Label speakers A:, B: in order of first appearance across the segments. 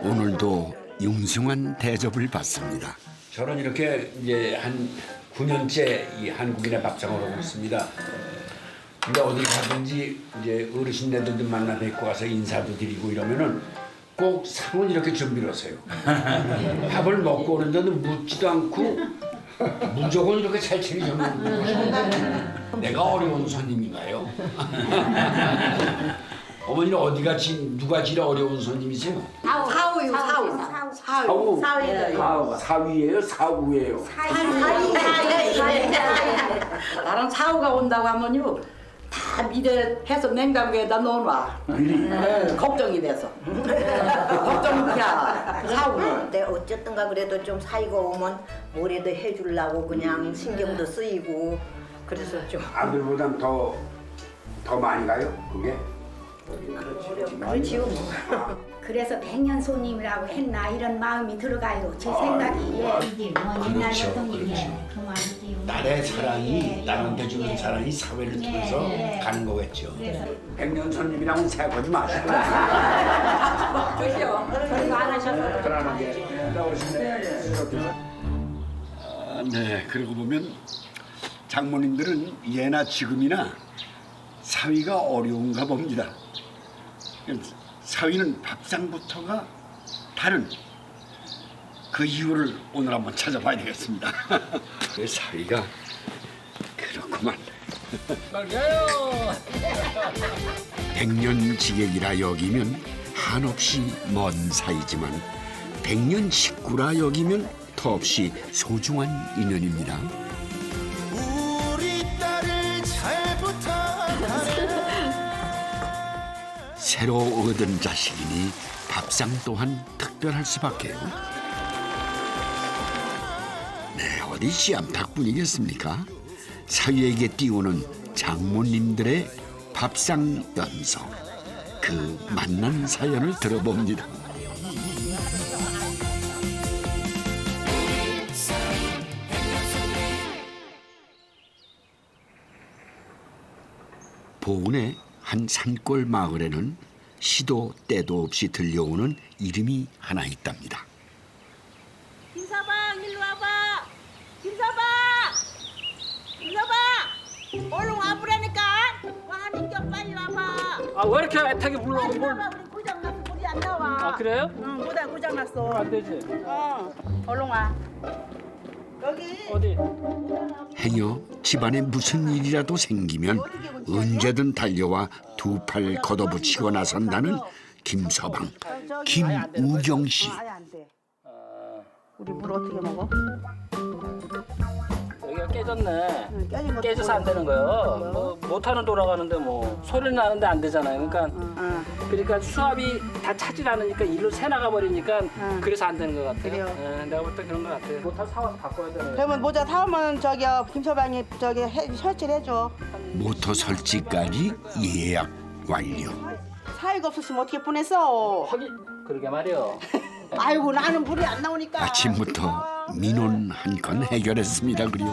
A: 오늘도 융숭한 대접을 받습니다.
B: 저는 이렇게 이제 한 9년째 이 한국인의 밥상을 하고 있습니다. 근데 어딜 가든지 이제 어르신네들도 만나 뵙고 와서 인사도 드리고 이러면은 꼭 상은 이렇게 준비를 하세요. 밥을 먹고 오는데도 묻지도 않고 무조건 이렇게 잘 챙겨주는 내가 어려운 손님인가요? 어머니는 어디가 누가 제일 어려운 손님이세요?
C: 사위예요.
B: 사위예요?
C: 나랑 사우가 온다고 하면요 다 미래 해서 냉장고에다 넣어놔. 걱정이 돼서. 걱정이야 사우는.
D: 근데 어쨌든가 그래도 좀 사이가 오면 뭐라도 해주려고 그냥 신경도 쓰이고 그래서 좀
B: 아들보단 더 많이 가요? 그게?
D: 그렇지요 뭐.
E: 그래서 백년 손님이라고 했나 이런 마음이 들어가요. 제 생각이 이게 뭐 옛날
B: 그렇죠,
E: 같은 게
B: 그렇죠.
E: 그 말이지.
B: 딸의 사랑이 남한테 주는
E: 예.
B: 사랑이 사회를 통해서
E: 예.
B: 가는 거겠죠.
E: 그래서
B: 백년 손님이라고 생각하지 마시고
C: 그죠? 그런 거 안 하셔서.
B: 편안하게 네, 그러고 보면 장모님들은 예나 지금이나 사위가 어려운가 봅니다. 사위는 밥상부터가 다른 그 이유를 오늘 한번 찾아봐야 되겠습니다. 그 사위가 그렇구만. 백년지객이라 여기면 한없이 먼 사이지만 백년 식구라 여기면 더없이 소중한 인연입니다.
F: 우리 딸을 잘 부탁하네.
A: 새로 얻은 자식이니 밥상 또한 특별할 수밖에요. 네, 어디 씨암탉뿐이겠습니까? 사위에게 띄우는 장모님들의 밥상 연속. 그 만난 사연을 들어봅니다. 보은의 한 산골 마을에는 시도 때도 없이 들려오는 이름이 하나 있답니다.
G: 김서방 일로 와봐. 김서방 얼른 와보라니까. 와 민경 빨리 와봐.
H: 아 왜 이렇게 애타게 불러?
G: 빨리 와봐. 우리 고장났어. 물이 안 나와.
H: 아 그래요?
G: 응 모다 고장났어.
H: 안 되지.
G: 얼른 와. 여기
H: 어디?
A: 행여 집안에 무슨 일이라도 생기면 언제든 달려와 두 팔 걷어붙이고 나선다는 김서방, 김우경 씨.
G: 아예 안 돼. 우리 물 어떻게 먹어?
H: 여기가 깨졌네.
G: 깨진 거
H: 깨져서 안 되는 거예요. 뭐 모터는 돌아가는데 뭐 소리는 나는데 안 되잖아요. 그러니까 수압이 다 차질 않으니까 일로 새 나가 버리니까 그래서 안 되는 것 같아요.
G: 그래요?
H: 내가 볼 때 그런 것 같아요. 모터 사와서 바꿔야 되네.
G: 그러면 모자 사오면 김서방이 설치를 해줘.
A: 모터 설치까지 예약 완료.
G: 사이가 없었으면 어떻게 보냈어?
H: 하긴 그러게 말이요.
G: 아이고 나는 물이 안 나오니까.
A: 아침부터 민원 한 건 해결했습니다. 그리고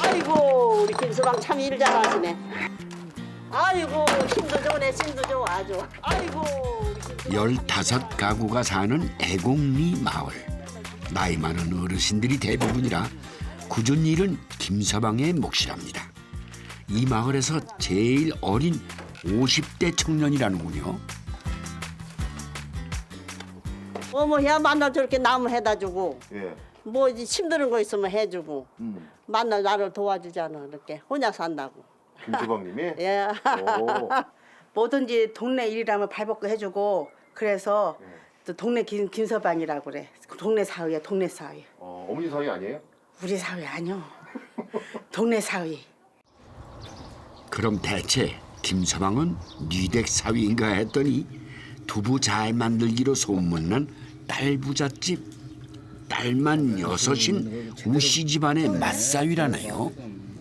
G: 아이고 우리 김서방 참 일 잘하시네. 아이고 힘도 좋네 힘도 좋아 아주. 아이고 우리
A: 15가구가 사는 애곡리 마을. 나이 많은 어르신들이 대부분이라 굳은 일은 김서방의 몫이랍니다. 이 마을에서 제일 어린 50대 청년이라는군요.
I: 어머야 만날 저렇게 나무 해다 주고
F: 예.
I: 뭐 이제 힘드는 거 있으면 해주고 만날 나를 도와주잖아 이렇게 혼자 산다고.
F: 김서방님이?
I: 예.
F: 오.
C: 뭐든지 동네 일이라면 발벗고 해주고 그래서 또 동네 김서방이라고 그래. 동네 사위야 동네 사위.
F: 어머니 사위 아니에요?
C: 우리 사위 아니요. 동네 사위.
A: 그럼 대체 김서방은 뉘댁 사위인가 했더니 두부 잘 만들기로 소문난 딸 부잣집 딸만 6인 우씨 집안의 맛사위라네요.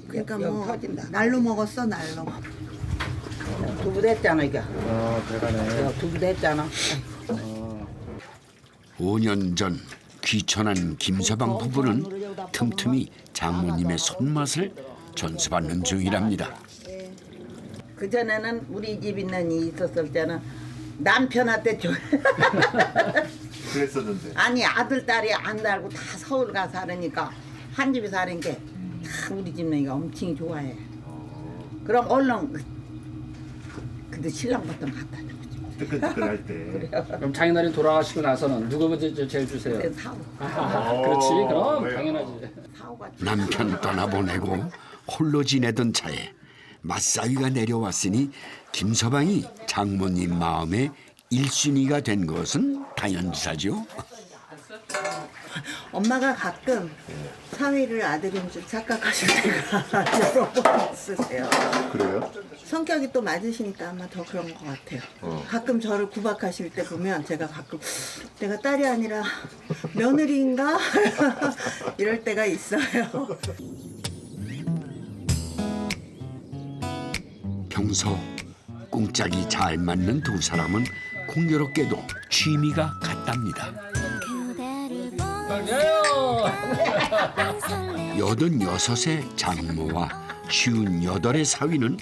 J: 그러니까 뭐 날로 먹었어 날로.
C: 두부 됐잖아 이거.
F: 대단해.
C: 두부 됐잖아.
A: 5년 전 귀천한 김서방 부부는 틈틈이 장모님의 손맛을 전수받는 중이랍니다.
J: 그 전에는 우리 집 있는 이 있었을 때는 남편한테 줘.
F: 그랬었는데.
J: 아니 아들 딸이 안 달고 다 서울 가서 살으니까 한 집에 사는 게 다 우리 집 내가 엄청 좋아해. 그럼 얼른 그래도 신랑부터 갖다 주지.
F: 뜨끈뜨끈할 때.
H: 그럼 장인어른 돌아가시고 나서는 누가 제일 주세요?
J: 그래서 사오.
H: 그렇지, 그럼
F: 왜요?
H: 당연하지.
J: 사오가
A: 남편 떠나보내고 홀로 지내던 차에 맞사위가 내려왔으니 김서방이 장모님 마음에 1순위가 된 것은 당연지사죠.
J: 엄마가 가끔 사위를 아들인 줄 착각하실 때가 여러 번 있으세요.
F: 그래요?
J: 성격이 또 맞으시니까 아마 더 그런 것 같아요. 가끔 저를 구박하실 때 보면 제가 가끔 내가 딸이 아니라 며느리인가? 이럴 때가 있어요.
A: 평소 꿍짝이 잘 맞는 두 사람은 공교롭게도 취미가 같답니다. 86의 장모와 58의 사위는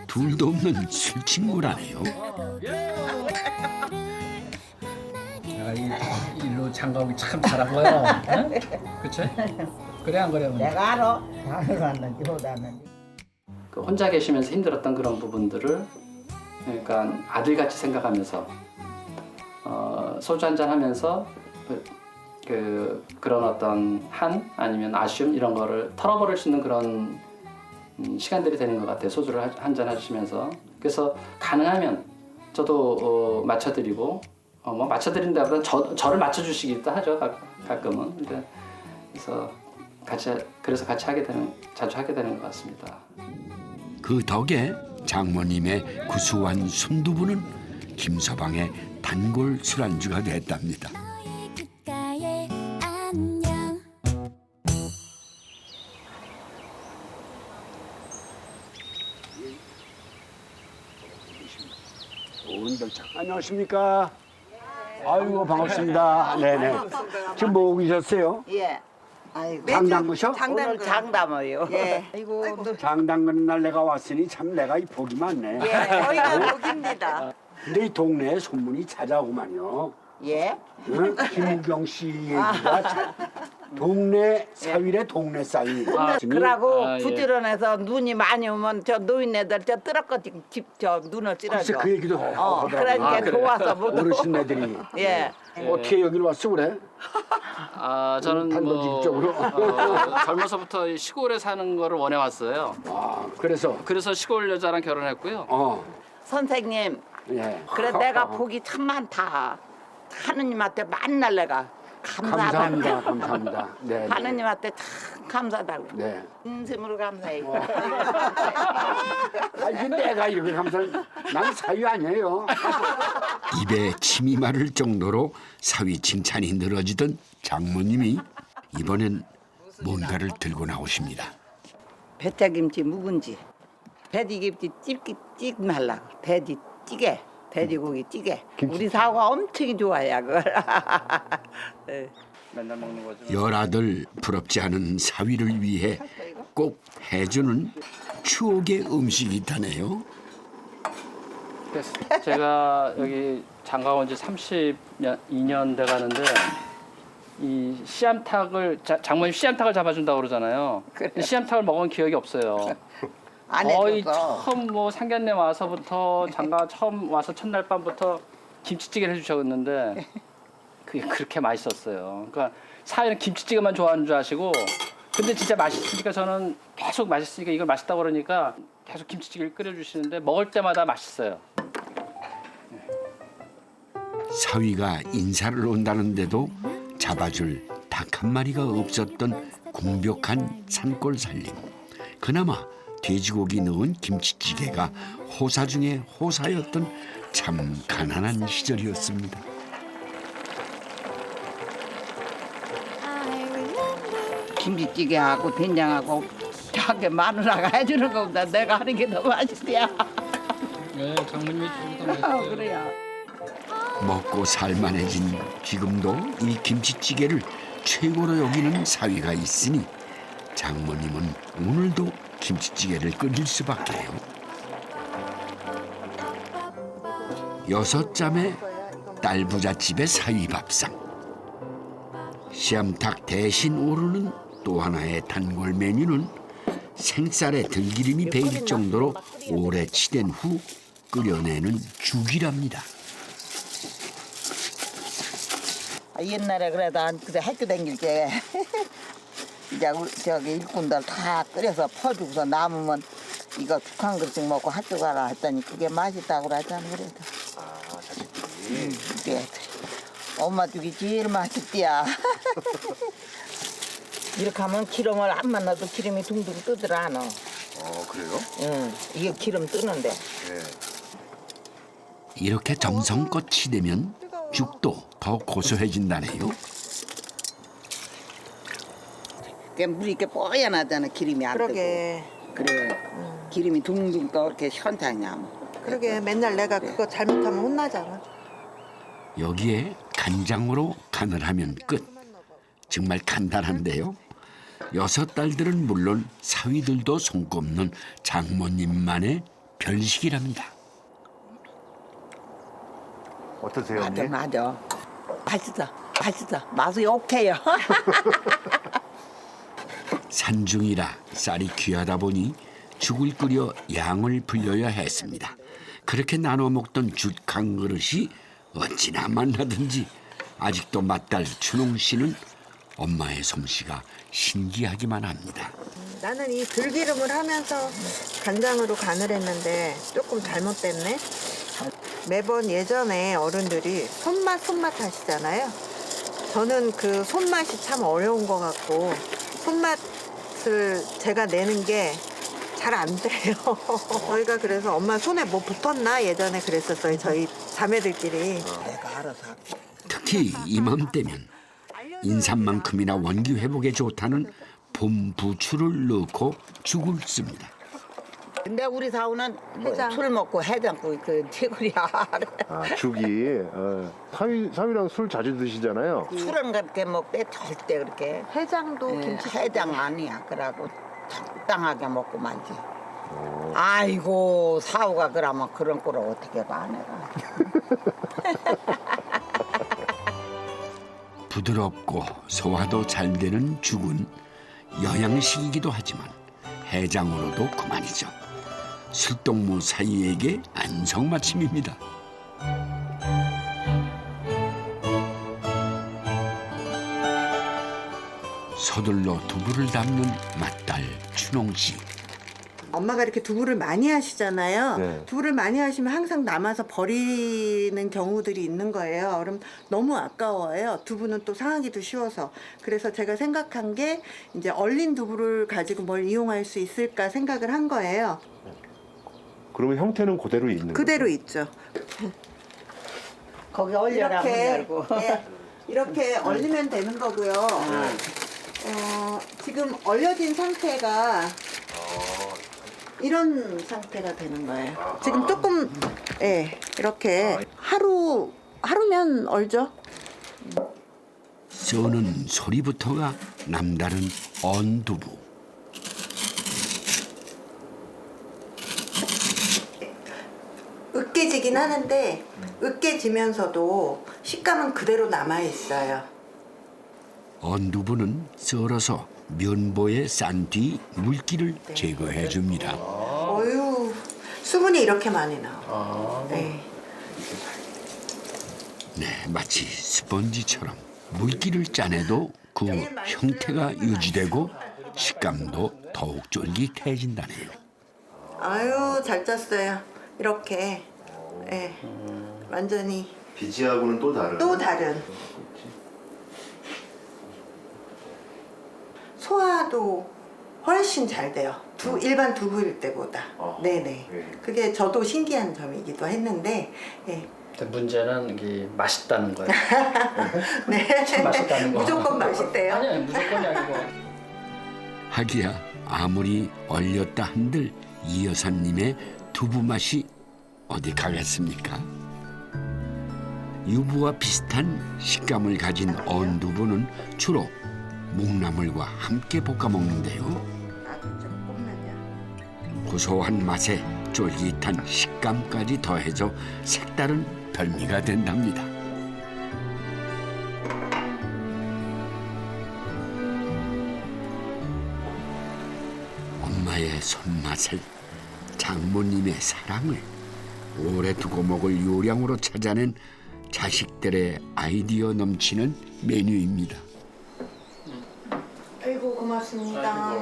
A: 둘도 없는 술친구라네요.
H: 내가 이 일로 장가오기 참 잘한 거야. 응? 그치? 그래 안 그래?
J: 내가 알아. 나를 왔는지 못 왔는지.
H: 그 혼자 계시면서 힘들었던 그런 부분들을 그러니까 아들같이 생각하면서 소주 한잔 하면서 그런 어떤 아니면 아쉬움 이런 거를 털어버릴 수 있는 그런 시간들이 되는 것 같아요. 소주를 한잔 하시면서. 그래서 가능하면 저도 맞춰드리고 뭐 맞춰드린다보다는 저를 맞춰주시기도 하죠. 가끔은. 그래서 같이 자주 하게 되는 것 같습니다.
A: 그 덕에 장모님의 구수한 순두부는 김서방의 단골 술안주가 됐답니다.
B: 안녕하십니까? 아이고 반갑습니다. 네네. 지금 뭐 계셨어요?
G: 예. 아이고.
B: 장 담그셔?
G: 오늘 장 담아요. 예. 아이고.
B: 장 담그는 날 내가 왔으니 참 내가 이 복이 많네.
G: 예. 저희가 복입니다.
B: 근데 이 동네에 소문이 자자구만요.
G: 예.
B: 응? 김우경 씨 얘기가 동네 사위래 동네 쌀이.
G: 그러고
H: 아, 예.
G: 부지런해서 눈이 많이 오면 저 노인네들 저 뜨럭거지 저 눈을
B: 글쎄
G: 찌르죠.
B: 그 얘기도 하더라고.
G: 그러니까 좋아서 못
B: 어르신네들이.
G: 예.
B: 어떻게 여기를 왔어 그래?
H: 저는
B: 단도직입적으로?
H: 젊어서부터 이 시골에 사는 거를 원해 왔어요.
B: 그래서
H: 시골 여자랑 결혼했고요.
G: 선생님,
B: 예.
G: 그래 내가 복이 참 많다. 하느님한테 만날 내가 감사하다.
B: 감사합니다. 네.
G: 하느님한테 참 감사하다고.
B: 네.
G: 진심으로 감사해.
B: 아니 내가 이렇게 감사한 난 사위 아니에요.
A: 입에 침이 마를 정도로 사위 칭찬이 늘어지던 장모님이 이번엔 뭔가를 들고 나오십니다.
G: 배짜김치 묵은지, 돼지김치 찌 말라고. 돼지찌개, 돼지고기 찌개. 우리 사오가 엄청 좋아해 그걸. 네.
H: 맨날 먹는 거죠.
A: 열아들 부럽지 않은 사위를 위해 꼭 해주는 추억의 음식이 있다네요.
H: 제가 여기 장가 온 지 32년 돼 가는데 이 씨암탉을 장모님 씨암탉을 잡아준다고 그러잖아요. 씨암탉을 먹은 기억이 없어요.
G: 안
H: 거의
G: 해줘서.
H: 처음 뭐 상견례 와서부터 장가 처음 와서 첫날 밤부터 김치찌개를 해주셨는데 그게 그렇게 맛있었어요. 그러니까 사위는 김치찌개만 좋아하는 줄 아시고 근데 진짜 맛있으니까 저는 계속 맛있으니까 이걸 맛있다고 그러니까 계속 김치찌개를 끓여주시는데 먹을 때마다 맛있어요.
A: 사위가 인사를 온다는데도 잡아줄 닭 한 마리가 없었던 궁벽한 산골 살림. 그나마 돼지고기 넣은 김치찌개가 호사 중에 호사였던 참 가난한 시절이었습니다.
G: 김치찌개하고 된장하고 저게 마누라가 해주는 것보다 내가 하는 게 더 맛있대요.
H: 네, 장모님이 좀 더 맛있어요.
G: 그래요.
A: 먹고 살만해진 지금도 이 김치찌개를 최고로 여기는 사위가 있으니 장모님은 오늘도 김치찌개를 끓일 수밖에요. 6잠의 딸 부잣집의 사위 밥상. 씨암탉 대신 오르는 또 하나의 단골 메뉴는 생쌀에 들기름이 배일 정도로 오래 치댄 후 끓여내는 죽이랍니다.
J: 옛날에 그래도 그래 학교 다닐 때 이제 저기 일꾼들 다 끓여서 퍼주고서 남으면 이거 죽 한 그릇씩 먹고 학교 가라 했더니 그게 맛있다고 그러잖아 그래도.
F: 아, 자식들이.
J: 그래. 엄마 죽이 제일 맛있디야. 이렇게 하면 기름을 한번 넣어도 기름이 둥둥 뜨더라 너.
F: 그래요?
J: 응, 이게 기름 뜨는데.
F: 네.
A: 이렇게 정성껏 치대면 죽도 더 고소해진다네요.
J: 그게 물이 이렇게 뽀얀하잖아 기름이 안
K: 그러게.
J: 뜨고. 그래. 기름이 둥둥 떠 이렇게 현장이야.
K: 그러게 맨날 내가 그거 잘못하면 혼나잖아.
A: 여기에 간장으로 간을 하면 끝. 정말 간단한데요. 6딸들은 물론 사위들도 손꼽는 장모님만의 별식이랍니다.
F: 어떠세요,
J: 맞아,
F: 언니?
J: 맞아. 맛있어, 맛있어. 맛이 오케이요.
A: 산중이라 쌀이 귀하다 보니 죽을 끓여 양을 불려야 했습니다. 그렇게 나눠 먹던 죽 한 그릇이 어찌나 맛나든지 아직도 맏딸 춘홍 씨는 엄마의 솜씨가 신기하기만 합니다.
K: 나는 이 들기름을 하면서 간장으로 간을 했는데 조금 잘못됐네. 매번 예전에 어른들이 손맛 하시잖아요. 저는 그 손맛이 참 어려운 것 같고 손맛을 제가 내는 게 잘 안 돼요. 저희가 그래서 엄마 손에 뭐 붙었나 예전에 그랬었어요. 저희 자매들끼리.
J: 내가 알아서 할게.
A: 특히 이맘때면 인삼만큼이나 원기 회복에 좋다는 봄 부추를 넣고 죽을 씁니다.
J: 근데 우리 사우는 술 먹고 해장국 그 최고야.
F: 아, 죽이. 사위랑 술 자주 드시잖아요.
J: 술은 그렇게 먹대 절대 그렇게.
K: 해장도 김치.
J: 해장 아니야. 그러고 적당하게 먹고 말지. 아이고 사우가 그러면 그런 꼴을 어떻게 봐 내가.
A: 부드럽고 소화도 잘 되는 죽은 영양식이기도 하지만 해장으로도 그만이죠. 술동무 사이에게 안성맞춤입니다. 서둘러 두부를 담는 맏딸 춘홍 씨.
K: 엄마가 이렇게 두부를 많이 하시잖아요.
F: 네.
K: 두부를 많이 하시면 항상 남아서 버리는 경우들이 있는 거예요. 그럼 너무 아까워요. 두부는 또 상하기도 쉬워서. 그래서 제가 생각한 게 이제 얼린 두부를 가지고 뭘 이용할 수 있을까 생각을 한 거예요.
F: 그러면 형태는 그대로 있는
K: 그대로
F: 거죠?
K: 있죠.
J: 거기 얼려라 말고.
K: 예, 이렇게 얼리면 되는 거고요. 지금 얼려진 상태가 이런 상태가 되는 거예요. 지금 조금 이렇게 하루면 얼죠.
A: 써는 소리부터가 남다른 언두부.
K: 으깨지긴 하는데 으깨지면서도 식감은 그대로 남아 있어요.
A: 언두부는 썰어서 면보에 싼 뒤 물기를 제거해 줍니다.
K: 어휴, 수분이 이렇게 많이 나와. 네.
A: 네, 마치 스펀지처럼 물기를 짜내도 그 형태가 유지되고 식감도 더욱 쫄깃해진다네요.
K: 아유, 잘 짰어요. 이렇게. 예. 완전히
F: 비지하고는 또 다른.
K: 또 다른. 소화도 훨씬 잘 돼요. 일반 두부일 때보다. 네네. 그게 저도 신기한 점이기도 했는데. 예.
H: 문제는 이게 맛있다는 거예요.
K: 네.
H: 참 맛있다는 거.
K: 무조건 맛있대요.
H: 아니요, 무조건이 아니고.
A: 하기야 아무리 얼렸다 한들 이 여사님의 두부 맛이 어디 가겠습니까? 유부와 비슷한 식감을 가진 언두부는 주로 묵나물과 함께 볶아 먹는데요. 고소한 맛에 쫄깃한 식감까지 더해져 색다른 별미가 된답니다. 엄마의 손맛을, 장모님의 사랑을 오래 두고 먹을 요량으로 찾아낸 자식들의 아이디어 넘치는 메뉴입니다.
K: 아이고 고맙습니다.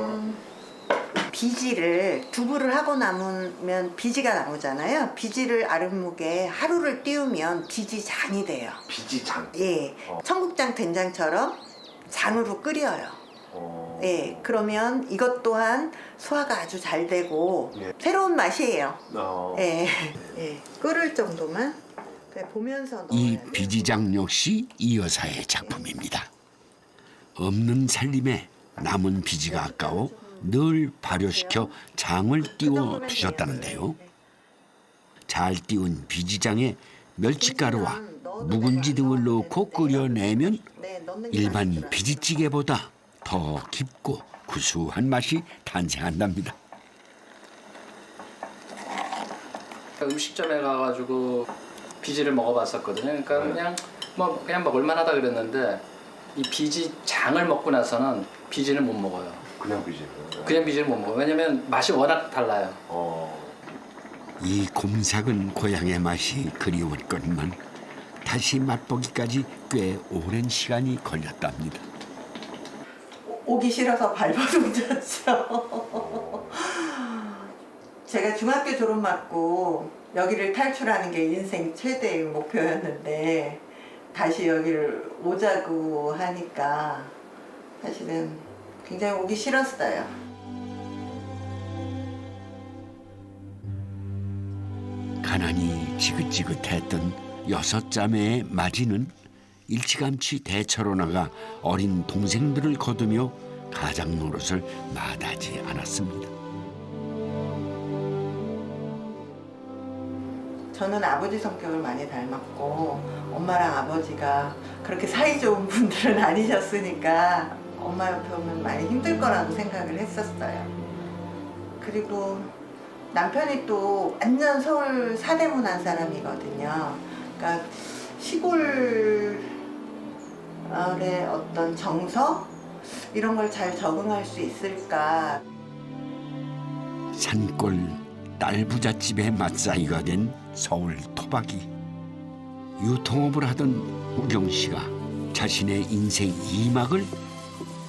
K: 비지를 두부를 하고 남으면 비지가 나오잖아요. 비지를 아랫목에 하루를 띄우면 비지장이 돼요.
F: 비지장.
K: 예, 청국장 된장처럼 장으로 끓여요. 예, 그러면 이것 또한 소화가 아주 잘 되고 새로운 맛이에요. 예, 예, 끓을 정도만 보면서
A: 이
K: 넣어야 돼요.
A: 비지장 역시 이 여사의 작품입니다. 없는 살림에 남은 비지가 아까워 늘 발효시켜 장을 띄워 두셨다는데요. 잘 띄운 비지장에 멸치가루와 묵은지 등을 넣고 끓여내면 일반 비지찌개보다 더 깊고 구수한 맛이 탄생한답니다.
H: 음식점에 가가지고 비지를 먹어봤었거든요. 그러니까 그냥 먹을만하다 그랬는데 이 비지장을 먹고 나서는 비지를 못 먹어요.
F: 그냥 비지.
H: 그냥 비지를 못 먹어요. 왜냐면 맛이 워낙 달라요.
A: 이 곰삭은 고향의 맛이 그리웠건만 다시 맛보기까지 꽤 오랜 시간이 걸렸답니다.
K: 오기 싫어서 발버둥쳤죠. 제가 중학교 졸업 맞고 여기를 탈출하는 게 인생 최대의 목표였는데 다시 여기를 오자고 하니까 사실은 굉장히 오기 싫었어요.
A: 가난이 지긋지긋했던 6자매의 맞이는 일찌감치 대처로 나가 어린 동생들을 거두며 가장 노릇을 마다하지 않았습니다.
K: 저는 아버지 성격을 많이 닮았고 엄마랑 아버지가 그렇게 사이 좋은 분들은 아니셨으니까 엄마 옆에 오면 많이 힘들 거라고 생각을 했었어요. 그리고 남편이 또 완전 서울 사대문안 사람이거든요. 그러니까 시골의 어떤 정서 이런 걸 잘 적응할 수 있을까.
A: 산골 딸부잣집의 맛사이가 된 서울 토박이. 유통업을 하던 우경 씨가 자신의 인생 2막을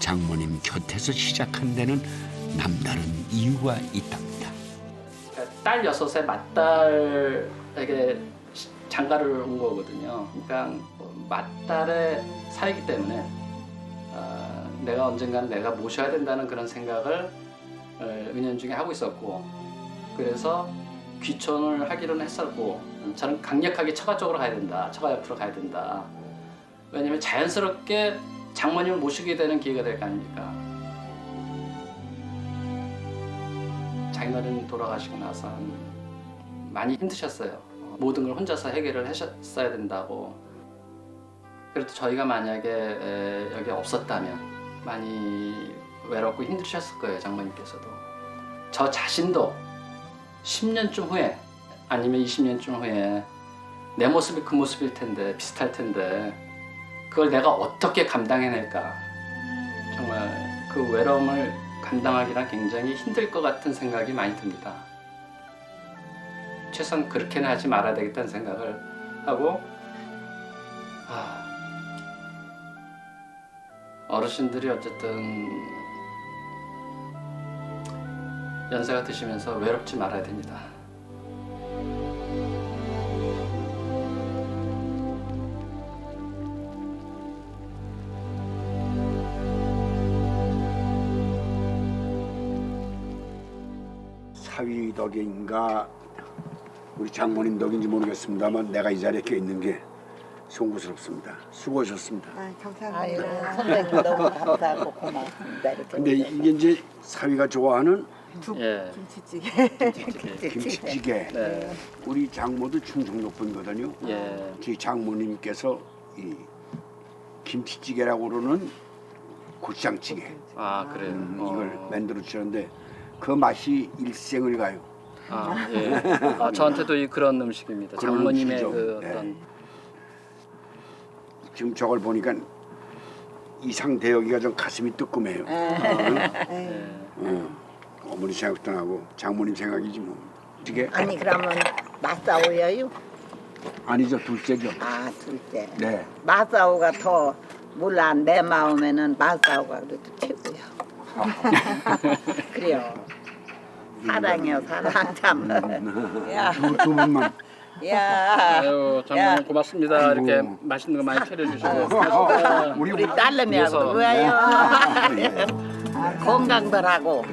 A: 장모님 곁에서 시작한 데는 남다른 이유가 있답니다.
H: 딸 6의 맏딸에게 장가를 온 거거든요. 그러니까 맏딸의 사이기 때문에 내가 언젠가는 내가 모셔야 된다는 그런 생각을 은연중에 하고 있었고, 그래서 귀촌을 하기로는 했었고, 저는 강력하게 처가 쪽으로 가야 된다, 처가 옆으로 가야 된다. 왜냐면 자연스럽게 장모님을 모시게 되는 기회가 될 거 아닙니까. 장인어른 돌아가시고 나서 많이 힘드셨어요. 모든 걸 혼자서 해결을 하셨어야 된다고. 그래도 저희가 만약에 여기 없었다면 많이 외롭고 힘드셨을 거예요, 장모님께서도. 저 자신도 10년쯤 후에 아니면 20년쯤 후에 내 모습이 그 모습일 텐데, 비슷할 텐데 그걸 내가 어떻게 감당해낼까. 정말 그 외로움을 감당하기란 굉장히 힘들 것 같은 생각이 많이 듭니다. 최소한 그렇게는 하지 말아야 되겠다는 생각을 하고, 어르신들이 어쨌든 연세가 드시면서 외롭지 말아야 됩니다.
B: 사위 덕인가 우리 장모님 덕인지 모르겠습니다만 내가 이 자리에 껴 있는 게 송구스럽습니다. 수고하셨습니다.
K: 감사합니다.
J: 선생님 너무 감사하고 고맙습니다. 이렇게
B: 근데 이게 이제 사위가 좋아하는
H: 예.
B: 김치찌개.
H: 네.
B: 우리 장모도 충청도 분이거든요.
H: 예.
B: 저희 장모님께서 이 김치찌개라고 그러는 고추장찌개
H: 아, 그래요.
B: 이걸 만들어 주셨는데 그 맛이 일생을 가요.
H: 아, 예. 아, 저한테도 그런 음식입니다.
B: 그런
H: 장모님의
B: 음식이죠.
H: 그
B: 네.
H: 어떤
B: 지금 저걸 보니까 이 상태 여기가 좀 가슴이 뜨끔해요. 어머니 생각도 나고 장모님 생각이지 뭐. 이게
J: 아니 그러면 맞사오예요?
B: 아니죠, 둘째죠.
J: 아 둘째.
B: 네.
J: 맞사오가 더 몰라 내 마음에는 맞사오가 그래도 최고야. 그래요. 사랑이요 사랑 참. 야.
B: 두 분만.
J: 야.
H: 아유, 장모님 고맙습니다.
B: 아이고.
H: 이렇게 맛있는 거 많이 차려주시고.
J: 우리 딸내미하고
H: 위해서.
J: 그래요. 건강들 하고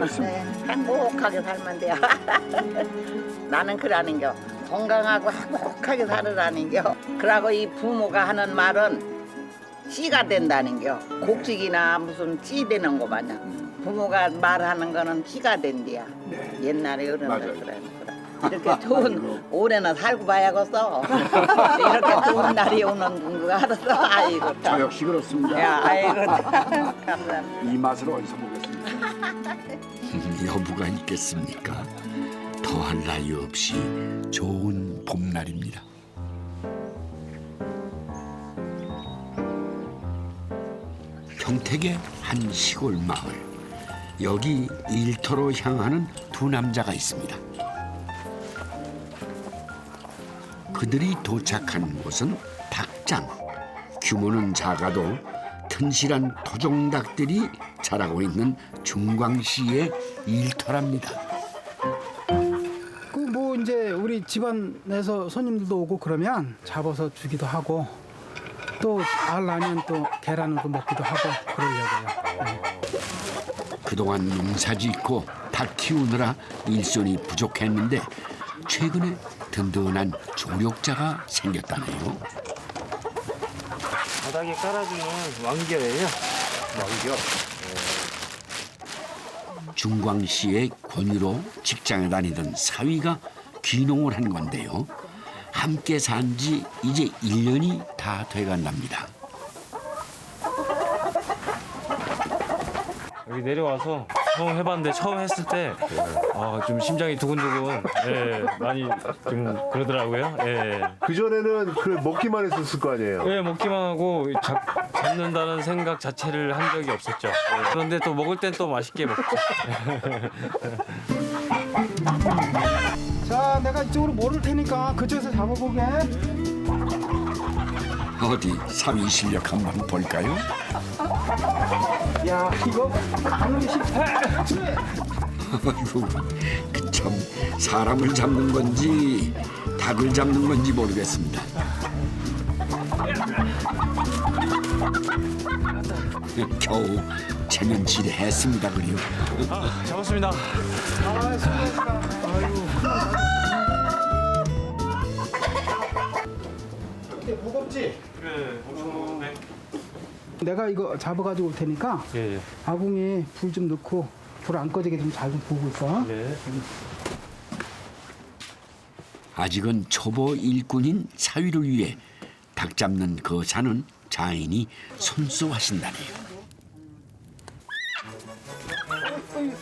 J: 행복하게 살면 돼요. 나는 그러는겨. 건강하고 행복하게 살으라는겨. 그러고 이 부모가 하는 말은 씨가 된다는겨. 곡식이나 무슨 씨 되는 거 마냥. 부모가 말하는 거는 씨가 된대야. 옛날에 어른들 그래. 이렇게 좋은 올해는 살고 봐야겠어. 이렇게 좋은 날이 오는 거 알았어. 아이고
B: 저
J: 참.
B: 역시 그렇습니다.
J: 야 아이고 참. 감사합니다.
B: 이 맛을 어디서 보겠습니까?
A: 여부가 있겠습니까? 더할 나위 없이 좋은 봄날입니다. 평택의 한 시골 마을. 여기 일터로 향하는 두 남자가 있습니다. 그들이 도착한 곳은 닭장. 규모는 작아도 튼실한 토종닭들이 자라고 있는 중광시의 일터랍니다.
L: 그 뭐 이제 우리 집안에서 손님들도 오고 그러면 잡아서 주기도 하고 또 알 나면 또 계란으로 먹기도 하고 그러려고요. 네.
A: 그동안 농사짓고 닭 키우느라 일손이 부족했는데 최근에 든든한 조력자가 생겼다네요.
M: 바닥에 깔아주는 왕겨예요. 왕겨.
A: 중광시의 권유로 직장에 다니던 사위가 귀농을 한 건데요. 함께 산 지 이제 1년이 다 돼간답니다.
M: 여기 내려와서 처음 해봤는데 처음 했을 때 좀 심장이 두근두근 많이 좀 그러더라고요.
F: 그 전에는 그 먹기만 했었을 거 아니에요.
M: 네, 먹기만 하고 잡는다는 생각 자체를 한 적이 없었죠. 그런데 또 먹을 땐 또 맛있게 먹죠.
L: 자, 내가 이쪽으로 모를 테니까 그쪽에서 잡아보게.
A: 어디 사위 실력 한번 볼까요?
L: 야, 이거 가는 게 쉽다.
A: 아이고, 참 사람을 잡는 건지 닭을 잡는 건지 모르겠습니다. 겨우 체면치레 했습니다, 그리요.
M: 잡았습니다.
L: 근데 무겁지?
M: 네, 엄청 무거운데.
L: 내가 이거 잡아가지고 올 테니까
M: 예.
L: 아궁이에 불 좀 넣고 불 안 꺼지게 좀 잘 좀 보고 있어.
M: 네.
A: 아직은 초보 일꾼인 사위를 위해 닭 잡는 그 산은 자인이 손수하신다네요.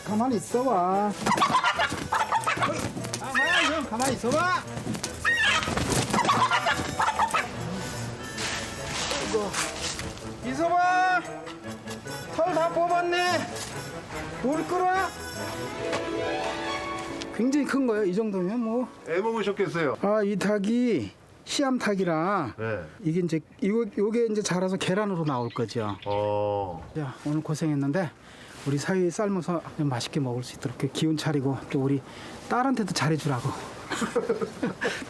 L: 가만히 있어봐. 형 가만히 있어봐. 있어봐. 털 다 뽑았네. 물 끓어. 굉장히 큰 거예요. 이 정도면 뭐.
F: 애 먹으셨겠어요.
L: 아, 이 닭이 시암닭이라
F: 네.
L: 이게 이제 요게 이제 자라서 계란으로 나올 거죠. 야, 오늘 고생했는데 우리 사위 삶아서 좀 맛있게 먹을 수 있도록 이렇게 기운 차리고 또 우리 딸한테도 잘해주라고.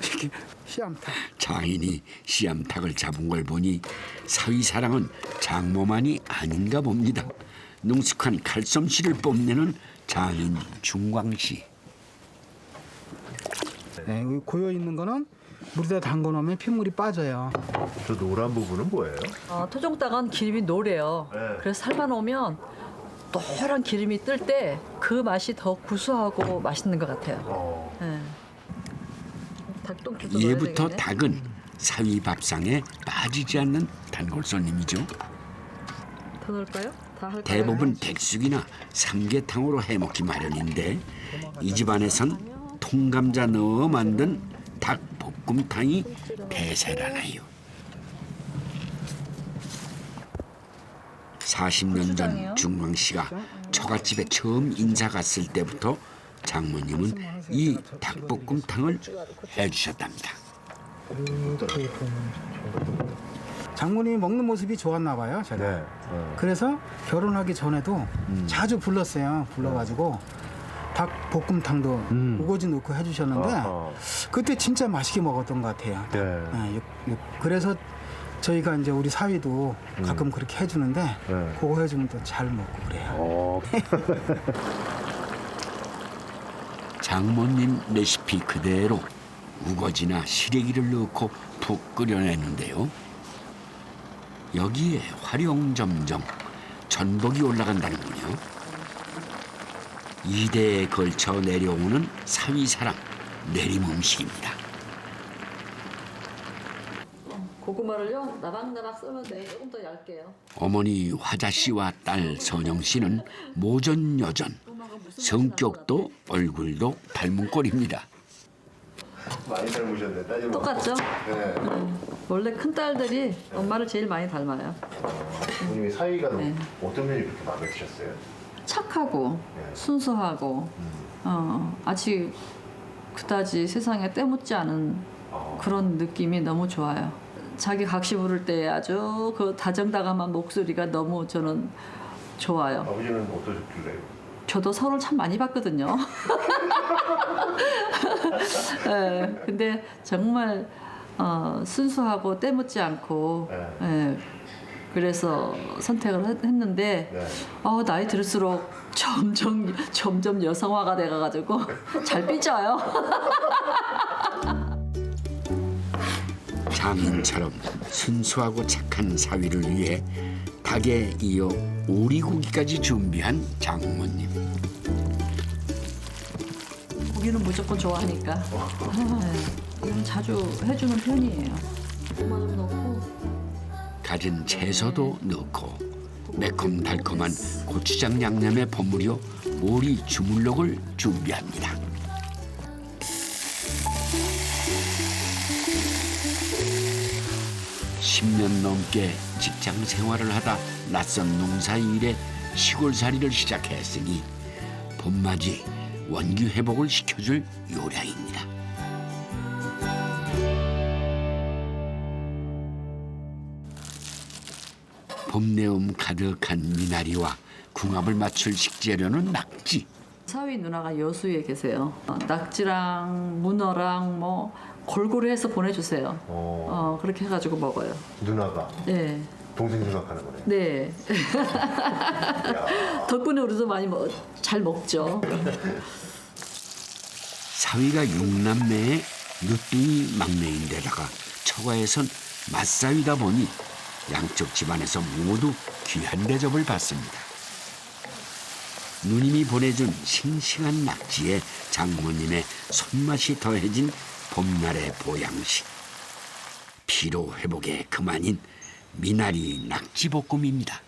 L: 이렇게 시암닭.
A: 자인이 씨암탉을 잡은 걸 보니 사위 사랑은 장모만이 아닌가 봅니다. 능숙한 칼솜씨를 뽐내는 장인 중광씨.
L: 네, 여기 고여 있는 거는 물에다 담궈 놓으면 핏물이 빠져요.
F: 저 노란 부분은 뭐예요?
N: 토종닭은 기름이 노래요.
F: 네.
N: 그래서 삶아놓으면 노란 기름이 뜰 때 그 맛이 더 구수하고 맛있는 것 같아요. 네. 닭똥집도 넣어야
A: 예부터
N: 되겠네.
A: 닭은 사위 밥상에 빠지지 않는 단골 손님이죠.
N: 더 넣을까요? 다 할까요?
A: 대부분 백숙이나 삼계탕으로 해먹기 마련인데 이 집안에선 통감자 넣어 만든 닭볶음탕이 대세라나요. 40년 전 중광 씨가 처갓집에 처음 인사 갔을 때부터 장모님은 이 닭볶음탕을 해주셨답니다.
L: 장모님이 먹는 모습이 좋았나 봐요, 제가. 그래서 결혼하기 전에도 자주 불렀어요. 불러가지고 닭볶음탕도 우거지 넣고 해주셨는데 그때 진짜 맛있게 먹었던 것 같아요. 그래서 저희가 이제 우리 사위도 가끔 그렇게 해주는데 그거 해주면 또 잘 먹고 그래요.
A: 장모님 레시피 그대로 우거지나 시래기를 넣고 푹 끓여내는데요. 여기에 활용점정 전복이 올라간다는군요. 2대에 걸쳐 내려오는 사위사랑 내림 음식입니다.
N: 고구마를요 나박나박 썰면 돼. 조금 더 얇게요.
A: 어머니 화자 씨와 딸 선영 씨는 모전여전, 성격도 얼굴도 닮은 꼴입니다.
F: 많이 닮으셨네, 따지고.
N: 똑같죠?
F: 네.
N: 원래 큰 딸들이 엄마를 제일 많이 닮아요.
F: 부모님이 사이가
N: 네.
F: 어떤 면이 그렇게 마음에 드셨어요?
N: 착하고 순수하고 아직 그다지 세상에 때묻지 않은 그런 느낌이 너무 좋아요. 자기 각시 부를 때 아주 그 다정다감한 목소리가 너무 저는 좋아요.
F: 아버지는 어떠셨길래?
N: 저도 서로를 참 많이 봤거든요. 네, 근데 정말 순수하고 때묻지 않고 그래서 선택을 했는데 나이 들수록 점점 여성화가 돼가지고 잘 삐져요.
A: 장인처럼 순수하고 착한 사위를 위해 닭에 이어 오리고기까지 준비한 장모님.
N: 고기는 무조건 좋아하니까 이건 자주 해주는 편이에요. 고구마 좀 넣고
A: 가진 채소도 넣고 매콤달콤한 고추장 양념에 버무려 오리 주물럭을 준비합니다. (10년) 넘게 직장 생활을 하다 낯선 농사일에 시골살이를 시작했으니 봄맞이 원기 회복을 시켜줄 요량입니다. 봄내음 가득한 미나리와 궁합을 맞출 식재료는 낙지.
N: 사위 누나가 여수에 계세요. 낙지랑 문어랑 뭐 골고루 해서 보내주세요. 그렇게 해가지고 먹어요.
F: 누나가?
N: 네.
F: 동생 생각하는 거네.
N: 네. 덕분에 우리도 많이 잘 먹죠.
A: 사위가 6남매의 늦둥이 막내인데다가 처가에선 맞사위다 보니 양쪽 집안에서 모두 귀한 대접을 받습니다. 누님이 보내준 싱싱한 낙지에 장모님의 손맛이 더해진 봄날의 보양식. 피로 회복에 그만인 미나리 낙지볶음입니다.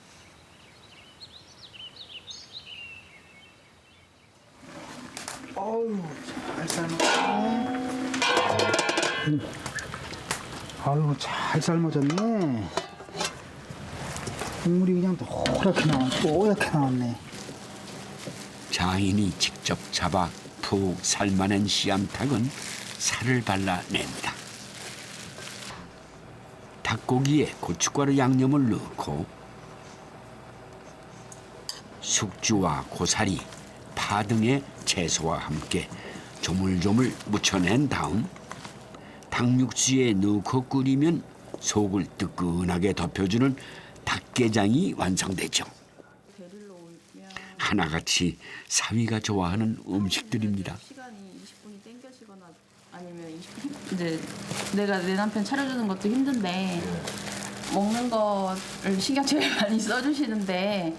L: 어우, 잘 삶았네. 아유, 잘 삶아졌네. 국물이 그냥 뽀얗게 나왔네.
A: 장인이 직접 잡아 푹 삶아낸 씨암탉은 살을 발라냅니다. 닭고기에 고춧가루 양념을 넣고 숙주와 고사리, 파 등의 채소와 함께 조물조물 무쳐낸 다음 닭육수에 넣고 끓이면 속을 뜨끈하게 덮여주는 닭게장이 완성되죠. 하나같이 사위가 좋아하는 음식들입니다.
N: 시간이 20분이 땡겨지거나 아니면 20분 이제 내가 내 남편 차려주는 것도 힘든데 먹는 거를 신경 제일 많이 써주시는데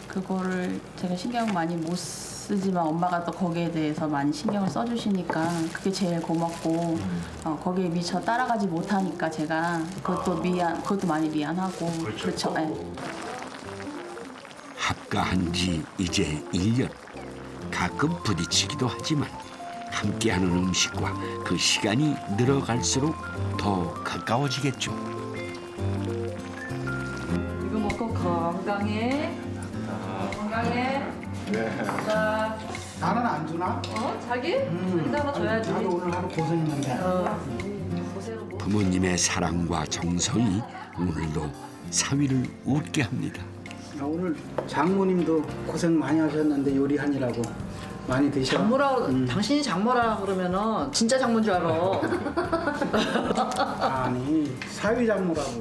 N: 그거를 제가 신경 많이 못 쓰지만 엄마가 또 거기에 대해서 많이 신경을 써주시니까 그게 제일 고맙고 거기에 미처 따라가지 못하니까 제가 그것도 많이 미안하고 그렇죠. 네.
A: 합가한 지 이제 1년. 가끔 부딪히기도 하지만 함께하는 음식과 그 시간이 늘어갈수록 더 가까워지겠죠.
O: 이거 먹고 건강해. 건강해.
F: 네.
O: 자,
L: 나는 안 주나?
O: 자기? 자기도 하나 줘야지.
L: 나도 오늘 하루 고생했는데.
A: 부모님의 사랑과 정성이 오늘도 사위를 웃게 합니다.
L: 오늘 장모님도 고생 많이 하셨는데 요리하느라고 많이 드셔.
O: 장모라, 당신이 장모라 그러면은 진짜 장모인 줄 알아.
L: 아니 사위 장모라고.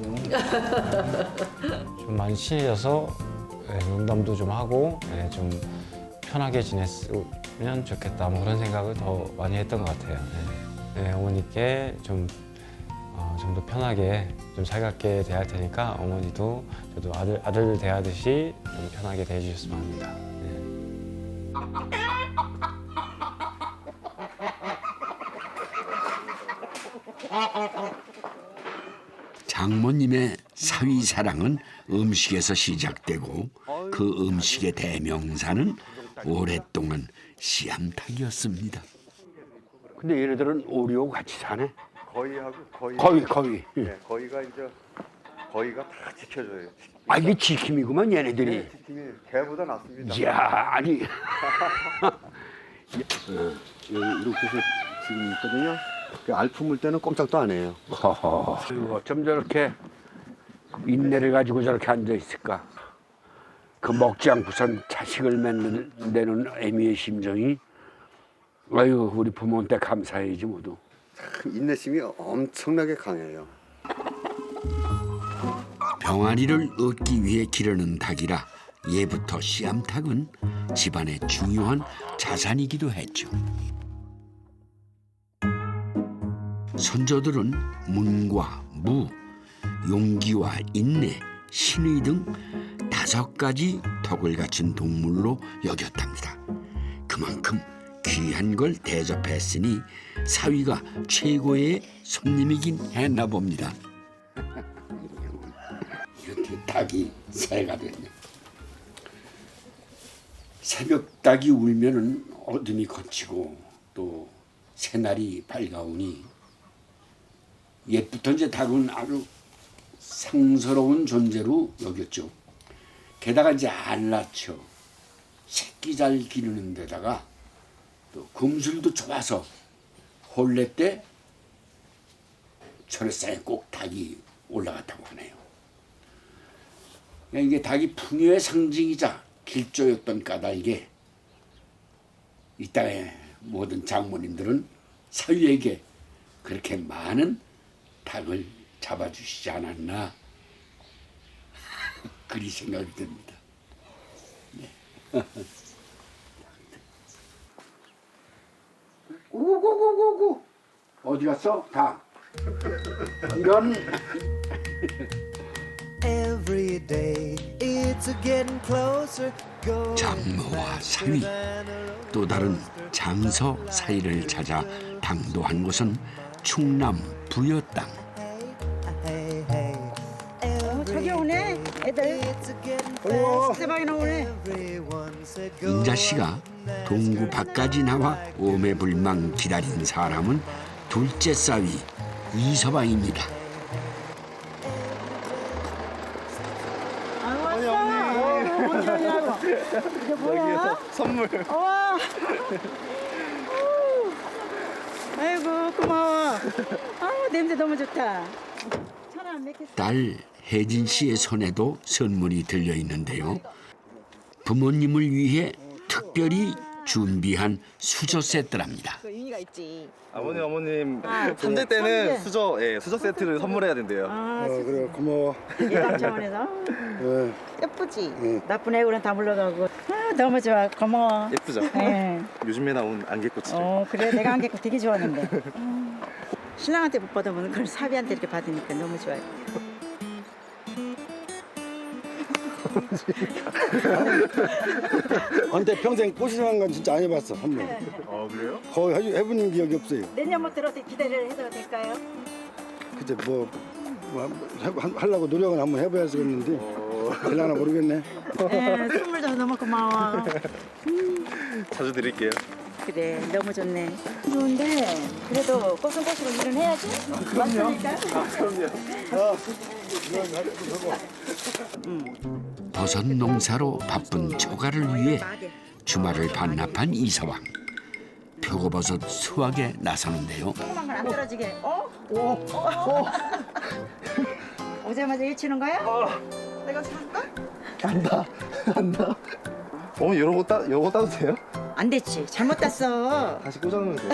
M: 좀 많이 친해져서 농담도 좀 하고 좀 편하게 지냈으면 좋겠다 뭐 그런 생각을 더 많이 했던 것 같아요. 어머니께 좀 더 편하게 좀 살갑게 대할 테니까 어머니도 저도 아들 대하듯이 좀 편하게 대해주셨으면 합니다.
A: 장모님의 사위 사랑은 음식에서 시작되고 그 음식의 대명사는 오랫동안 씨암탉이었습니다.
B: 근데 얘네들은 오리하고 같이 사네.
F: 거위하고
B: 거위.
F: 네, 거위가 이제 거위가 다 지켜줘요.
B: 아 이게 지킴이구만 얘네들이.
F: 네, 지킴이 개보다 낫습니다.
B: 이야 아니.
F: 이렇게 해서 지금 있거든요. 알 품을 때는 꼼짝도 안 해요.
B: 어쩜 저렇게 인내를 가지고 저렇게 앉아 있을까? 그 먹지 않고선 자식을 맺는 애미의 심정이 아유 우리 부모한테 감사해야지 모두.
F: 인내심이 엄청나게 강해요.
A: 병아리를 얻기 위해 기르는 닭이라 예부터 씨암탉은 집안의 중요한 자산이기도 했죠. 선조들은 문과 무, 용기와 인내, 신의 등 5가지 덕을 갖춘 동물로 여겼답니다. 그만큼 귀한 걸 대접했으니 사위가 최고의 손님이긴 했나 봅니다.
B: 이렇게 닭이 새가 됐네. 새벽 닭이 울면은 어둠이 걷히고 또 새날이 밝아오니 옛부터 이제 닭은 아주 상스러운 존재로 여겼죠. 게다가 이제 알 낳죠. 새끼 잘 기르는 데다가 또 금술도 좋아서 혼례 때 철새에 꼭 닭이 올라갔다고 하네요. 이게 닭이 풍요의 상징이자 길조였던 까닭에 이 땅의 모든 장모님들은 사위에게 그렇게 많은 닭을 잡아주시지 않았나 그리 생각이 듭니다. 네. 오고고고고 어디 갔어? 닭. 이런.
A: 장모와 사위 또 다른 장서 사이를 찾아 당도한 곳은 충남 부여 땅.
E: 저기 오네 애들. 대박이 나오네.
A: 인자 씨가 동구 밖까지 나와 오매불망 기다린 사람은 둘째 사위 이서방입니다.
E: 이게 뭐야?
F: 선물.
E: 와. 아이고 고마워. 아 냄새 너무 좋다. 천안 맥혔어.
A: 딸 혜진 씨의 손에도 선물이 들려 있는데요. 부모님을 위해 특별히 준비한 수저 세트랍니다.
K: 그 의미가 있지.
P: 어머님
K: 아,
P: 3대 때는
K: 삼대.
P: 수저 세트를 선물해야 된대요.
L: 그래 고마워.
E: 예감 차원에서
K: 예쁘지?
E: 나쁜 애구는 다 물러가고. 아 너무 좋아. 고마워.
P: 예쁘죠?
E: 네.
P: 요즘에 나온 안개꽃이죠.
E: 그래 내가 안개꽃 되게 좋아하는데. 신랑한테 못 받으면 그걸 사비한테 이렇게 받으니까 너무 좋아요.
Q: 근데 평생 꽃이라는 건 진짜 안 해봤어 한 번.
P: 그래요?
Q: 거의 해본 기억이 없어요.
E: 내년 못 들어서 기대를 해도 될까요?
Q: 그때 하려고 노력은 한번 해봐야겠는데 될라나 모르겠네.
I: 네, 선물 줘서 너무 고마워.
P: 자주 드릴게요.
C: 그래, 너무 좋네. 좋은데 그래도 꼬순꼬순 일은 해야지. 맞으니까.
A: 버섯 농사로 바쁜 처가를 위해 주말을 반납한 이서방. 표고버섯 수확에 나서는데요.
C: 조그만 건 안 떨어지게. 오자마자 일치는 거야? 내가 줄까?
P: 간다. 요거 따도 돼요?
C: 안 됐지. 잘못 땄어.
P: 다시 꽂아놓으면 돼요.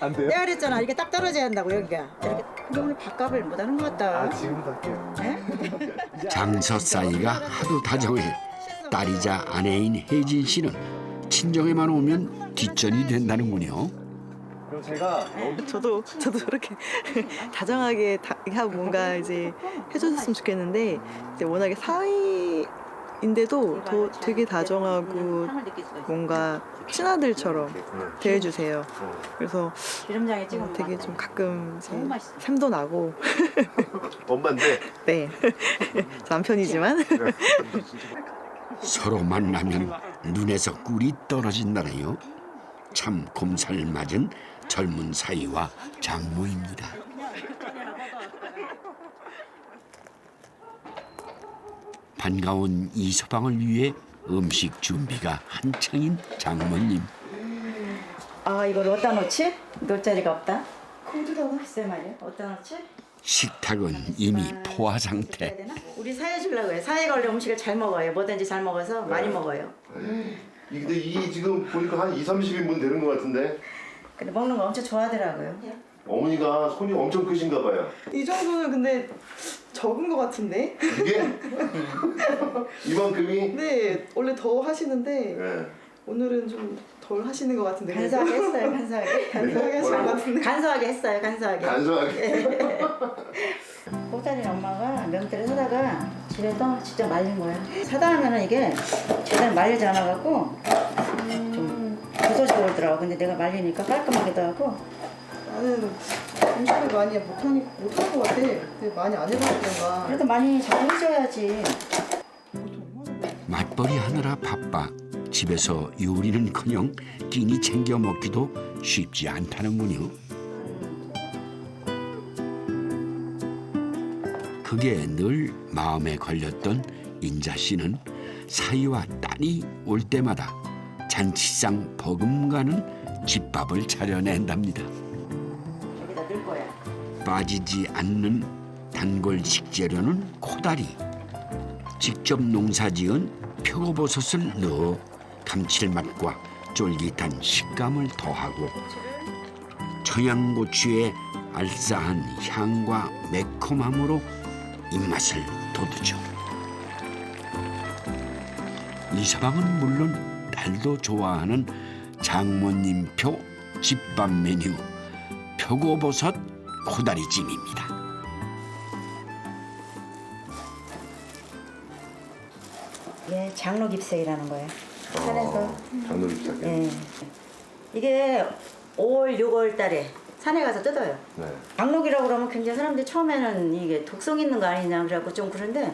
P: 안 돼요?
C: 내가 그랬잖아. 이렇게 딱 떨어져야 한다고 여기가. 이렇게. 근데 오늘 밥값을 못 하는 것 같다.
P: 지금부터 할게요.
A: 장서 사이가 하도 다정해 딸이자 아내인 혜진 씨는 친정에만 오면 뒷전이 된다는군요.
P: 그럼 제가
K: 저도 그렇게 다정하게 하고 뭔가 이제 해줬으면 좋겠는데 이제 워낙에 사위인데도 되게 다정하고 뭔가 친아들처럼 대해주세요. 그래서
C: 기름장에 찍으면
K: 되게 좀 가끔 이제 샘도 나고
P: 엄마인데.
K: 네 남편이지만
A: 서로 만나면 눈에서 꿀이 떨어진다네요. 참 곰살 맞은 젊은 사이와 장모입니다. 반가운 이서방을 위해 음식 준비가 한창인 장모님.
C: 아, 이걸 어디다 놓지? 놓을 자리가 없다. 거기다 놓 글쎄 말이야. 어디다 놓지?
A: 식탁은 이미 포화 상태.
C: 우리 사회 주려고 해요. 사회가 원래 음식을 잘 먹어요. 뭐든지 잘 먹어서 많이 먹어요.
F: 근데 이 지금 보니까 한 2-30인분 되는 것 같은데
C: 근데 먹는 거 엄청 좋아하더라고요.
F: 어머니가 손이 엄청 크신가 봐요.
K: 이 정도는 근데 적은 것 같은데?
F: 이게? 이만큼이?
K: 네 원래 더 하시는데
F: 네.
K: 오늘은 좀 덜 하시는 것 같은데.
C: 간소하게 했어요. 간소하게.
K: 간소하게 하신 것 같은데.
C: 간소하게 했어요. 간소하게.
F: 간소하게.
C: 꽃다리 엄마가 명태를 사다가 집에서 직접 말린 거야. 사다 하면은 이게 제대로 말리지 않아갖고 좀 부서지고 그러더라고. 근데 내가 말리니까 깔끔하기도 하고.
K: 나는 음식을 많이 못할 것 같아. 근데 많이 안 해봤던가.
C: 그래도 많이 잘 해줘야지.
A: 맞벌이 하느라 바빠 집에서 요리는커녕 끼니 챙겨 먹기도 쉽지 않다는군요. 그게 늘 마음에 걸렸던 인자 씨는 사위와 딸이 올 때마다 잔치상 버금가는 집밥을 차려낸답니다.
C: 여기다 넣을 거야.
A: 빠지지 않는 단골 식재료는 코다리. 직접 농사지은 표고버섯을 넣어 감칠맛과 쫄깃한 식감을 더하고 청양고추의 알싸한 향과 매콤함으로 입맛을 돋우죠. 이서방은 물론 딸도 좋아하는 장모님표 집밥 메뉴 표고버섯 코다리찜입니다.
C: 예, 장로깁색이라는 거예요. 산에서.
F: 장로깁색.
C: 예. 이게 5월, 6월 달에 산에 가서 뜯어요.
F: 네.
C: 장록이라고 그러면 굉장히 사람들이 처음에는 이게 독성 있는 거 아니냐 그래갖고 좀 그런데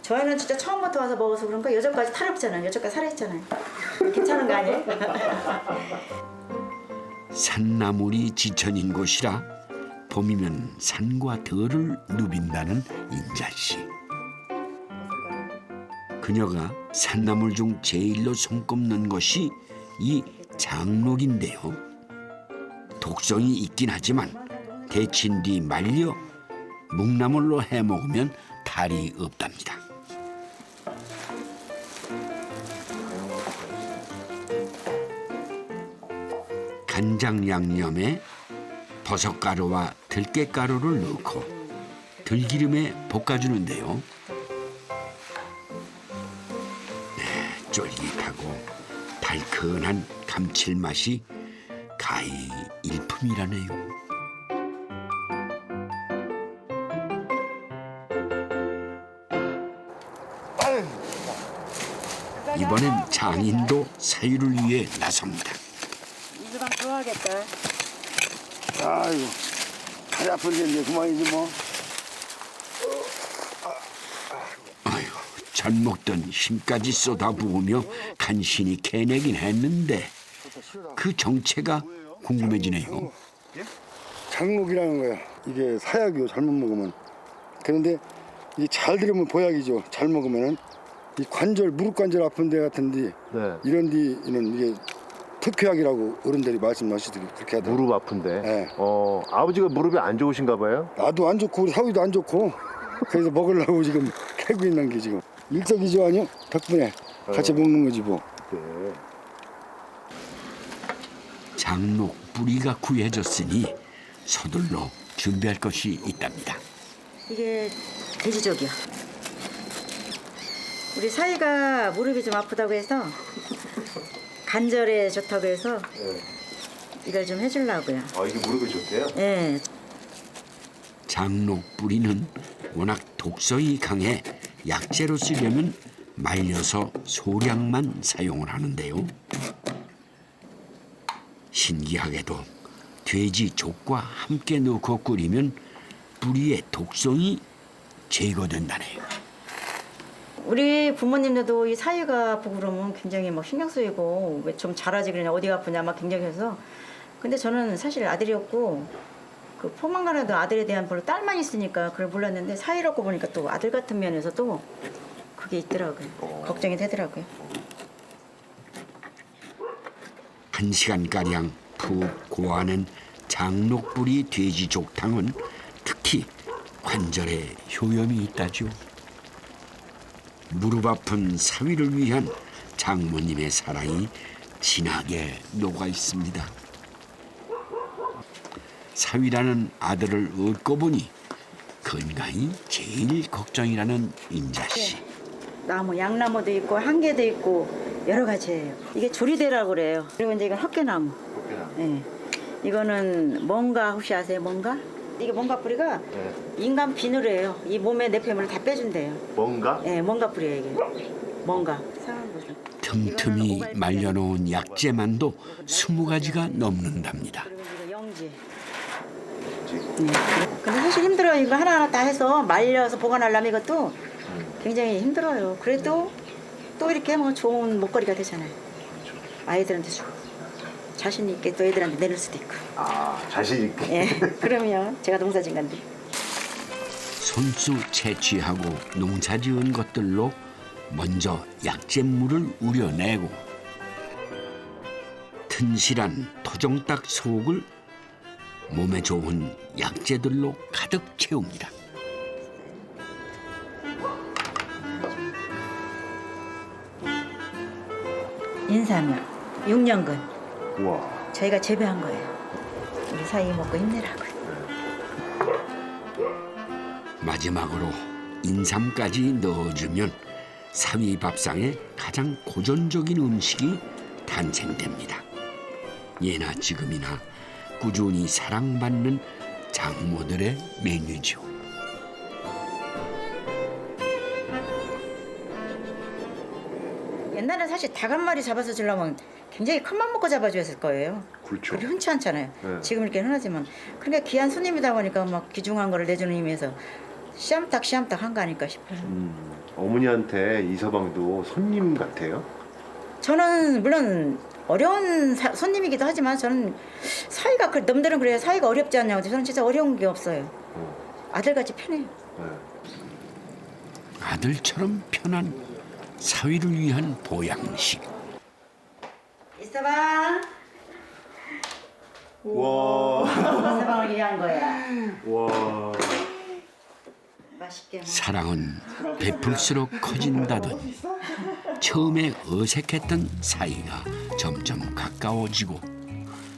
C: 저희는 진짜 처음부터 와서 먹어서 그런가 여전까지 탈없잖아요. 여전까지 살아있잖아요. 괜찮은 거 아니에요?
A: 산나물이 지천인 곳이라 봄이면 산과 들을 누빈다는 인자씨. 그녀가 산나물 중 제일로 손꼽는 것이 이 장록인데요. 독성이 있긴 하지만 데친 뒤 말려 묵나물로 해 먹으면 탈이 없답니다. 간장 양념에 버섯가루와 들깨가루를 넣고 들기름에 볶아주는데요. 네, 쫄깃하고 달큰한 감칠맛이 가히 일품이라네요. 이번엔 장인도 사유를 위해 나섭니다.
C: 이 주방 좋아하겠다.
Q: 아이고 다리 아픈데 이제 그만이지 뭐.
A: 잘 먹던 힘까지 쏟아부으며 간신히 캐내긴 했는데 그 정체가 궁금해지네요.
Q: 장목이라는 거야. 이게 사약이요. 잘못 먹으면. 그런데 이게 잘 들으면 보약이죠. 잘 먹으면은 이 관절, 무릎 관절 아픈 데 같은데 이런 데는 이게 특효약이라고 어른들이 말씀하시더라고요. 그렇게 하더라고요.
F: 무릎 아픈데.
Q: 네.
F: 아버지가 무릎이 안 좋으신가 봐요?
Q: 나도 안 좋고 우리 사위도 안 좋고 그래서 먹으려고 지금 캐고 있는 게 지금 일석이조 아니요? 덕분에 같이 먹는 거지 뭐.
F: 네.
A: 장록 뿌리가 구해졌으니 서둘러 준비할 것이 있답니다.
C: 이게 돼지족이야. 우리 사이가 무릎이 좀 아프다고 해서 관절에 좋다고 해서 이걸 좀 해주려고요.
F: 이게 무릎에 좋대요?
C: 네.
A: 장록 뿌리는 워낙 독성이 강해 약재로 쓰려면 말려서 소량만 사용을 하는데요. 신기하게도 돼지 족과 함께 넣고 끓이면 뿌리의 독성이 제거된다네요.
C: 우리 부모님들도 이 사이가 아프고 그러면 굉장히 막 신경 쓰이고 왜 좀 잘하지 그러냐 어디가 아프냐 막 굉장히 해서 근데 저는 사실 아들이었고 그 포만가라도 아들에 대한 별로 딸만 있으니까 그걸 몰랐는데 사이라고 보니까 또 아들 같은 면에서도 그게 있더라고요. 걱정이 되더라고요.
A: 1시간가량 푹 고아낸 장록뿌리 돼지족탕은 특히 관절에 효염이 있다죠. 무릎 아픈 사위를 위한 장모님의 사랑이 진하게 녹아 있습니다. 사위라는 아들을 얻고 보니 건강이 제일 걱정이라는 인자 씨.
C: 나무, 양나무도 있고 한개도 있고 여러 가지예요. 이게 조리대라고 그래요. 그리고 이제 이건 헛개나무. 네. 이거는 뭔가 혹시 아세요? 뭔가? 이게 뭔가 뿌리가 인간 비늘이에요. 이 몸의 내폐물을 다 빼준대요.
F: 뭔가?
C: 네, 뭔가 뿌리예요 이게. 뭔가.
A: 틈틈이 말려놓은 약재만도 20가지가 넘는답니다.
C: 이거 영지. 네. 근데 사실 힘들어요. 이거 하나하나 다 해서 말려서 보관하려면 이것도 굉장히 힘들어요. 그래도 또 이렇게 뭐 좋은 먹거리가 되잖아요. 아이들한테 주고 자신 있게 또 애들한테 내릴 수도 있고.
F: 자신 있게.
C: 예. 그러면 제가 농사진 건데.
A: 손수 채취하고 농사지은 것들로 먼저 약재물을 우려내고 튼실한 토종닭 속을 몸에 좋은 약재들로 가득 채웁니다.
C: 인삼이요. 6년근.
F: 우와.
C: 저희가 재배한 거예요. 우리 사이 먹고 힘내라고요.
A: 마지막으로 인삼까지 넣어주면 사위 밥상의 가장 고전적인 음식이 탄생됩니다. 예나 지금이나 꾸준히 사랑받는 장모들의 메뉴죠.
C: 옛날에 사실 닭 한 마리 잡아서 주려면 굉장히 큰 맘 먹고 잡아줬을 거예요.
F: 그렇죠.
C: 그게 흔치 않잖아요.
F: 네.
C: 지금 이렇게 흔하지만. 그러니까 귀한 손님이다 보니까 막 귀중한 거를 내주는 의미에서 씨암탉 한 거 아닐까 싶어요.
F: 어머니한테 이 서방도 손님 같아요?
C: 저는 물론 어려운 손님이기도 하지만 저는 사이가 남들은 그래요. 사이가 어렵지 않냐고. 저는 진짜 어려운 게 없어요. 아들같이 편해요.
A: 아들처럼 편한 사위를 위한 보양식.
C: 이서방.
F: 와.
C: 이서방을 위한 거야.
F: 와.
C: 맛있게 먹어.
A: 사랑은 베풀수록 커진다더니 처음에 어색했던 사이가 점점 가까워지고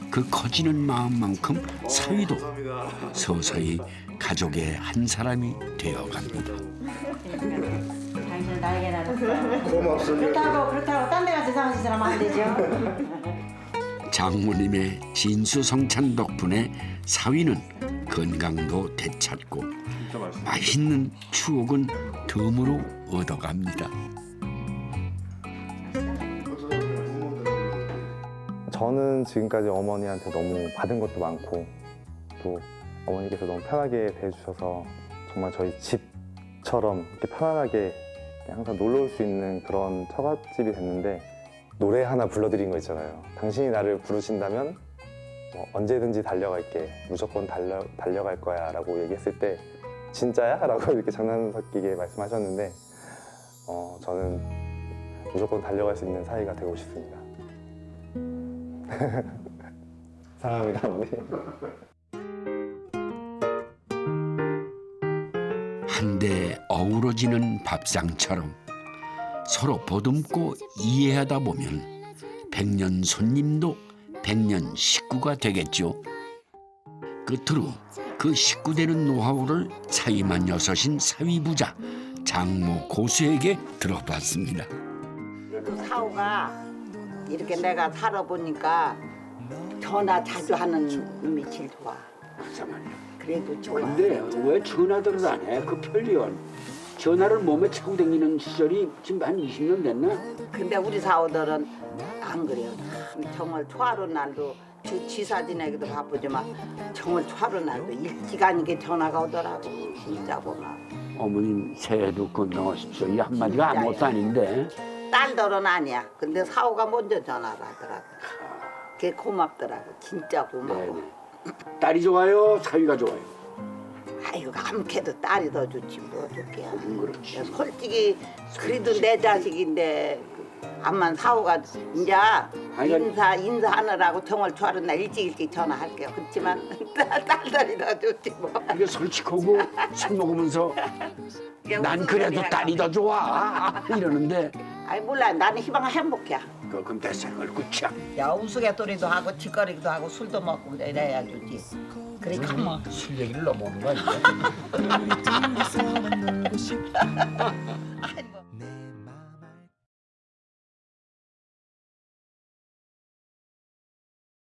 A: 그 커지는 마음만큼 사위도 서서히 가족의 한 사람이 되어갑니다.
C: 당신은 나에게 나눴어.
Q: 고맙습니다.
C: 그렇다고 딴 데 가서 이상한 짓을 하면 안 되죠.
A: 장모님의 진수성찬 덕분에 사위는 건강도 되찾고 맛있는 추억은 덤으로 얻어갑니다.
R: 저는 지금까지 어머니한테 너무 받은 것도 많고 또 어머니께서 너무 편하게 대해주셔서 정말 저희 집처럼 이렇게 편안하게 항상 놀러 올 수 있는 그런 처갓집이 됐는데 노래 하나 불러드린 거 있잖아요. 당신이 나를 부르신다면 언제든지 달려갈게, 무조건 달려갈 거야 라고 얘기했을 때 진짜야? 라고 이렇게 장난 섞이게 말씀하셨는데 저는 무조건 달려갈 수 있는 사이가 되고 싶습니다. 사랑합니다, 어머니.
A: 한데 어우러지는 밥상처럼 서로 보듬고 이해하다 보면 백년 손님도 백년 식구가 되겠죠. 끝으로 그 식구 되는 노하우를 사위만 여섯인 사위부자 장모 고수에게 들어봤습니다.
J: 그 사오가 이렇게 내가 살아보니까 전화 자주 하는 놈이 제일 좋아. 그래도 좋아.
B: 근데 왜 전화들을 안 해? 그 편리한 전화를 몸에 차고 다니는 시절이 지금 한 20년 됐나?
J: 근데 우리 사오들은 안 그래요. 정월 초하루 날도 지사 지내기도 바쁘지만 정월 초하루 날도 일찌감치게 전화가 오더라고. 진짜 고마워.
B: 어머님 새해도 건강하십시오. 이 한마디가 아무것도 아닌데.
J: 딸들은 아니야. 근데 사오가 먼저 전화를 하더라고. 그게 고맙더라고. 진짜 고마워.
B: 딸이 좋아요? 사위가 좋아요?
J: 아이고 아무래도 딸이 더 좋지 뭐 어떡해. 그렇지. 솔직히 그래도 내 자식인데 암만 사오가 이제 인사하느라고 정월 초하루 날 일찍 전화할게요. 그렇지만 딸들이 더 좋지 뭐.
B: 이게 솔직하고 술 먹으면서 난 그래도 딸이 더 좋아 이러는데.
J: 아이 몰라 나는 희망 행복해.
B: 그럼 됐어요. 끝이야.
J: 야 우스갯소리도 하고 짓거리도 하고 술도 먹고 이래야 좋지. 그래 가만.
B: 술 얘기를 넘어오는 거 아니야?
J: 아이고.